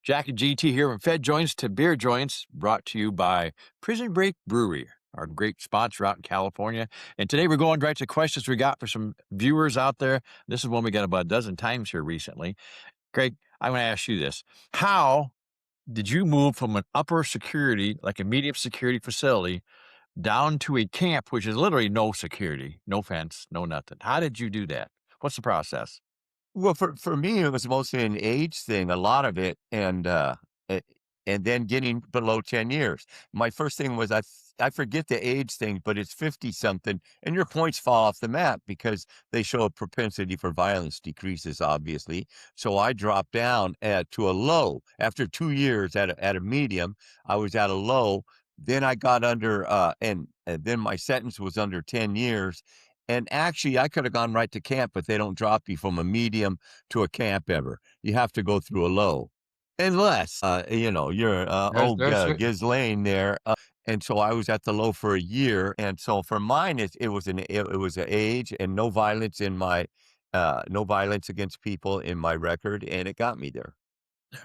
Jack and GT here from Fed Joints to Beer Joints, brought to you by Prison Break Brewery, our great sponsor out in California. And today we're going right to questions we got for some viewers out there. This is one we got about a dozen times here recently. Greg, I want to ask you this. How did you move from an upper security, like a medium security facility, down to a camp, which is literally no security, no fence, no nothing? How did you do that? What's the process? Well, for me, it was mostly an age thing, a lot of it, a and then getting below 10 years. My first thing was I forget the age thing, but it's 50 something, and your points fall off the map because they show a propensity for violence decreases, obviously. So I dropped down to a low. After 2 years at a medium, I was at a low. Then I got under, and then my sentence was under 10 years. And actually, I could have gone right to camp, but they don't drop you from a medium to a camp ever. You have to go through a low, unless you're There's Ghislaine there. And so I was at the low for a year, and so for mine, it was an age and no violence in my no violence against people in my record, and it got me there.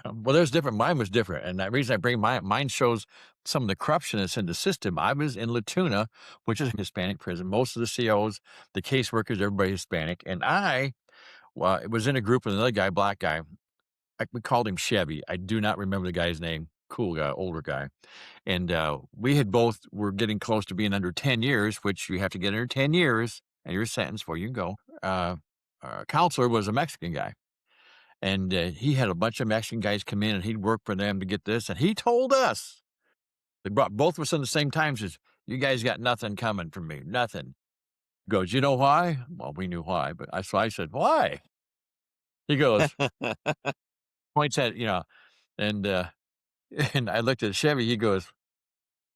Well, there's different. Mine was different. And the reason I bring mine shows some of the corruption that's in the system. I was in Latuna, which is a Hispanic prison. Most of the COs, the caseworkers, everybody Hispanic. And I was in a group with another guy, black guy. We called him Chevy. I do not remember the guy's name. Cool guy, older guy. And we had both were getting close to being under 10 years, which you have to get under 10 years and you're sentenced before you can go. Our counselor was a Mexican guy. And he had a bunch of Mexican guys come in and he'd work for them to get this. And he told us, they brought both of us in the same time, says, "You guys got nothing coming from me, nothing." Goes, "You know why?" Well, we knew why, but so I said, "Why?" He goes, points at, and, and I looked at Chevy. He goes,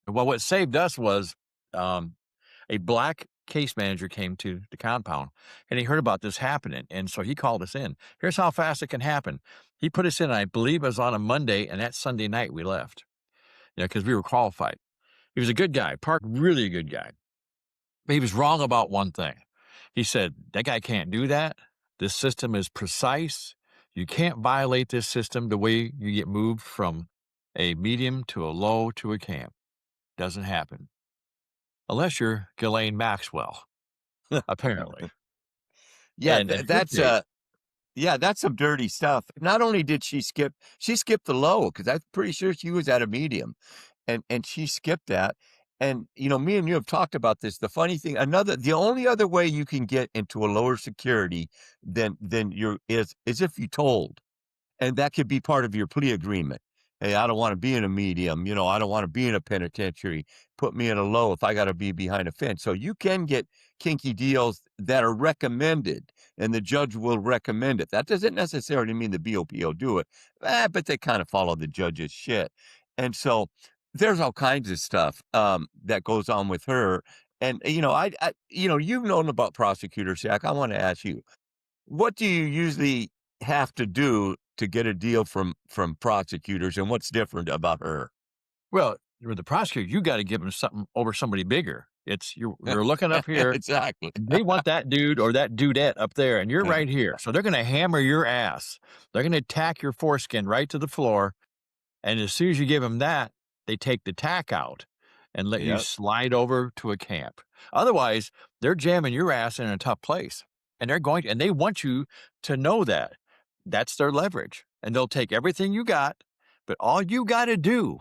"Well, what saved us was a black case manager came to the compound and he heard about this happening. And so he called us in. Here's how fast it can happen. He put us in, I believe it was on a Monday, and that Sunday night we left, because we were qualified. He was a good guy, Park, really a good guy. But he was wrong about one thing. He said, that guy can't do that. This system is precise. You can't violate this system the way you get moved from a medium to a low to a camp. Doesn't happen. Unless you're Ghislaine Maxwell, apparently. Yeah, And in her case, that's some dirty stuff. Not only did she skipped the low because I'm pretty sure she was at a medium, and she skipped that. And me and you have talked about this. The funny thing, the only other way you can get into a lower security than you're is if you told. And that could be part of your plea agreement. Hey, I don't want to be in a medium. I don't want to be in a penitentiary. Put me in a low if I got to be behind a fence. So you can get kinky deals that are recommended, and the judge will recommend it. That doesn't necessarily mean the BOP will do it, but they kind of follow the judge's shit. And so there's all kinds of stuff that goes on with her. And you've known about prosecutors, Jack. I want to ask you, what do you usually have to do to get a deal from prosecutors, and what's different about her? well, you're the prosecutor, you got to give them something over somebody bigger. You're looking up here. Exactly. They want that dude or that dudette up there, and you're right here. So they're going to hammer your ass. They're going to tack your foreskin right to the floor. And as soon as you give them that, they take the tack out and let you Yep. slide over to a camp. Otherwise, they're jamming your ass in a tough place. And and they want you to know that. That's their leverage. And they'll take everything you got, but all you got to do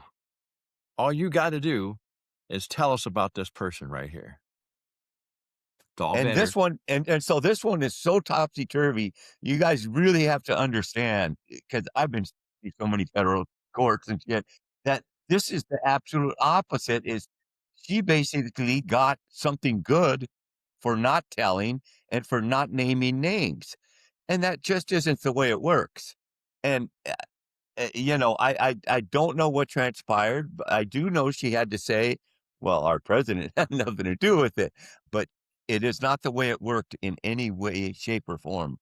is tell us about this person right here. It's all And better. this one, and so this one is so topsy turvy. You guys really have to understand, because I've been in so many federal courts and shit, that this is the absolute opposite. Is she basically got something good for not telling and for not naming names, and that just isn't the way it works. And I don't know what transpired, but I do know she had to say, "Well, our president had nothing to do with it," but it is not the way it worked in any way, shape, or form.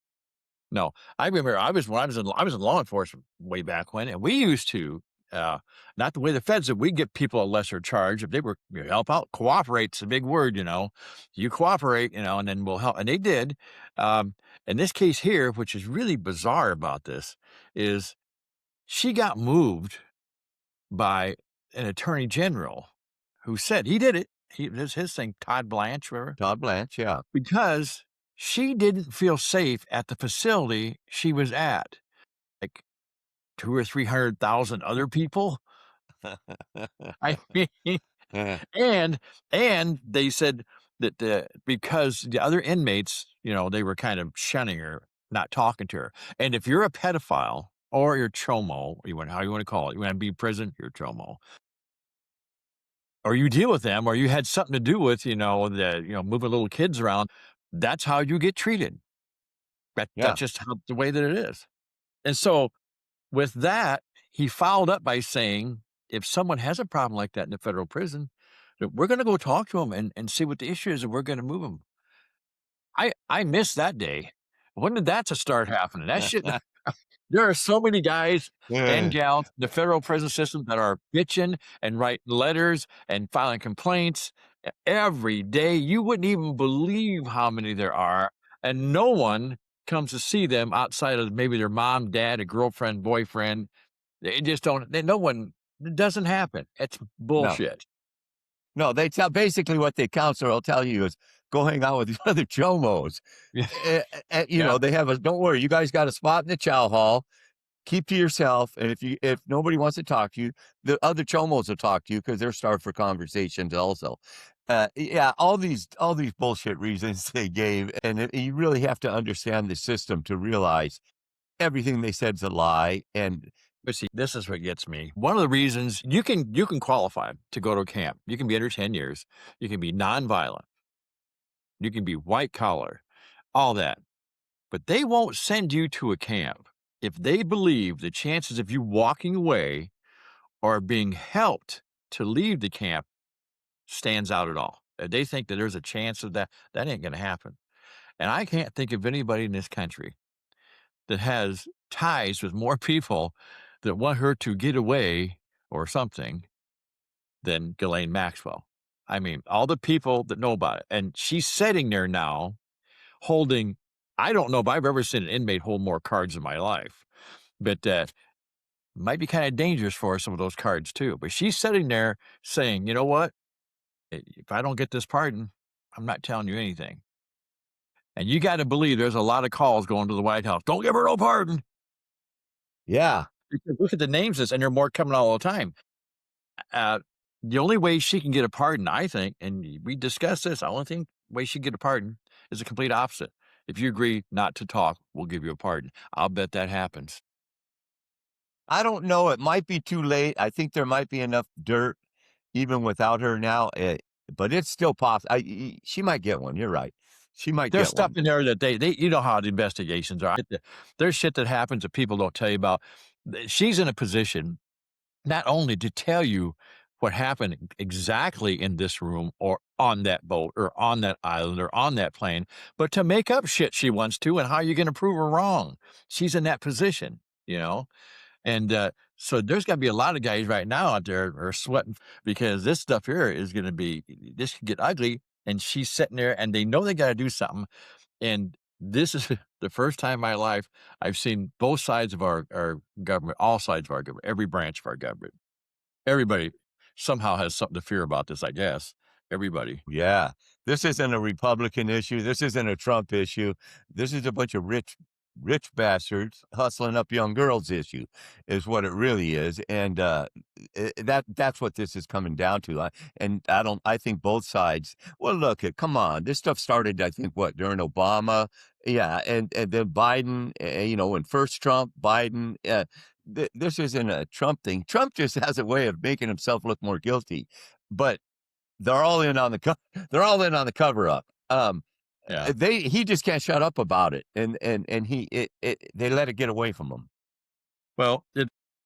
No, I remember when I was in law enforcement way back when, and we used to, not the way the feds did. We get people a lesser charge if they were help out. Cooperate's a big word, You cooperate, and then we'll help. And they did. In this case here, which is really bizarre about this, is she got moved by an attorney general who said he did it. This his thing, Todd Blanche, whatever, Todd Blanche, yeah. because she didn't feel safe at the facility she was at. Like two or 300,000 other people. I mean, and they said that because the other inmates, they were kind of shunning her, not talking to her. And if you're a pedophile or you're chomo, how you want to call it, you want to be in prison, you're chomo, or you deal with them, or you had something to do with, moving little kids around. That's how you get treated. Yeah, That's just the way that it is. And so with that, he followed up by saying, if someone has a problem like that in the federal prison, that we're going to go talk to them and see what the issue is, and we're going to move them. I miss that day. When did that to start happening? That shit. There are so many guys and yeah. gals in the federal prison system that are bitching and writing letters and filing complaints every day. You wouldn't even believe how many there are, and no one comes to see them outside of maybe their mom, dad, a girlfriend, boyfriend. They just don't. No one. It doesn't happen. It's No. bullshit. No, they tell basically what the counselor will tell you is go hang out with the other chomos. Yeah. You know, they have a don't worry, you guys got a spot in the chow hall. Keep to yourself, and if nobody wants to talk to you, the other chomos will talk to you because they're starved for conversations also. Yeah, all these bullshit reasons they gave, and you really have to understand the system to realize everything they said's a lie. And But see, this is what gets me. One of the reasons you can qualify to go to a camp. You can be under 10 years. You can be nonviolent. You can be white collar, all that. But they won't send you to a camp if they believe the chances of you walking away or being helped to leave the camp stands out at all. They think that there's a chance of that. That ain't going to happen. And I can't think of anybody in this country that has ties with more people that want her to get away or something than Ghislaine Maxwell. I mean, all the people that know about it. And she's sitting there now holding, I don't know if I've ever seen an inmate hold more cards in my life, but might be kind of dangerous for her, some of those cards too. But she's sitting there saying, you know what? If I don't get this pardon, I'm not telling you anything. And you got to believe there's a lot of calls going to the White House. Don't give her no pardon. yeah, Because look at the names this, and there are more coming all the time. Uh, the only way she can get a pardon, I think, and we discussed this, the only way she can get a pardon is the complete opposite. If you agree not to talk, we'll give you a pardon. I'll bet that happens. I don't know. It might be too late. I think there might be enough dirt even without her now, but it's still possible. She might get one. You're right. She might There's get stuff one. in there that they you know how the investigations are. There's shit that happens that people don't tell you about. She's in a position not only to tell you what happened exactly in this room or on that boat or on that island or on that plane, but to make up shit she wants to and how you're going to prove her wrong. She's in that position, you know? And so there's got to be a lot of guys right now out there are sweating because this stuff here is going to this could get ugly. And she's sitting there and they know they got to do something. And this is the first time in my life I've seen both sides of our government, all sides of our government, every branch of our government. Everybody somehow has something to fear about this, I guess. Everybody. Yeah. This isn't a Republican issue. This isn't a Trump issue. This is a bunch of rich bastards hustling up young girls issue is what it really is. And that's what this is coming down to. I think both sides, well, look, come on. This stuff started, I think, during Obama. Yeah. And then Biden, when first Trump, Biden, this isn't a Trump thing. Trump just has a way of making himself look more guilty, but they're all in on they're all in on the cover up. Yeah. He just can't shut up about it, and they let it get away from him. Well,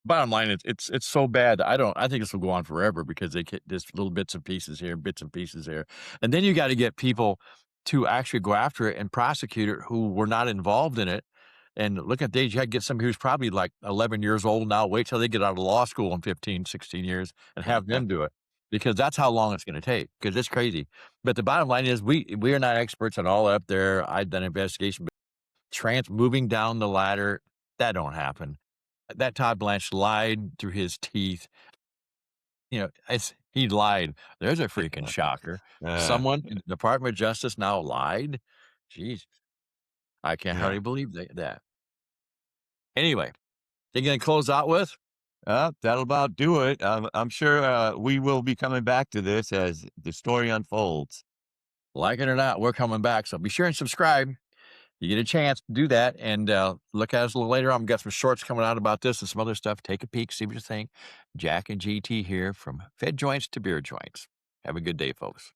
bottom line is it's so bad. I think this will go on forever because they get just little bits and pieces here, bits and pieces there. And then you got to get people to actually go after it and prosecute it who were not involved in it. And look at these, you got to get somebody who's probably like 11 years old now. Wait till they get out of law school in 15, 16 years and have them do it because that's how long it's going to take because it's crazy. But the bottom line is we are not experts on all up there. I've done investigation, but moving down the ladder, that don't happen. that Todd Blanche lied through his teeth. He lied. There's a freaking shocker. Uh, Someone in the Department of Justice now lied? Jeez, I can't yeah. hardly believe that. Anyway, you gonna close out with? That'll about do it. I'm sure we will be coming back to this as the story unfolds. Like it or not, we're coming back, so be sure and subscribe. You get a chance to do that, and look at us a little later on. We've got some shorts coming out about this and some other stuff. Take a peek, see what you think. Jack and GT here from Fed Joints to Beer Joints. Have a good day, folks.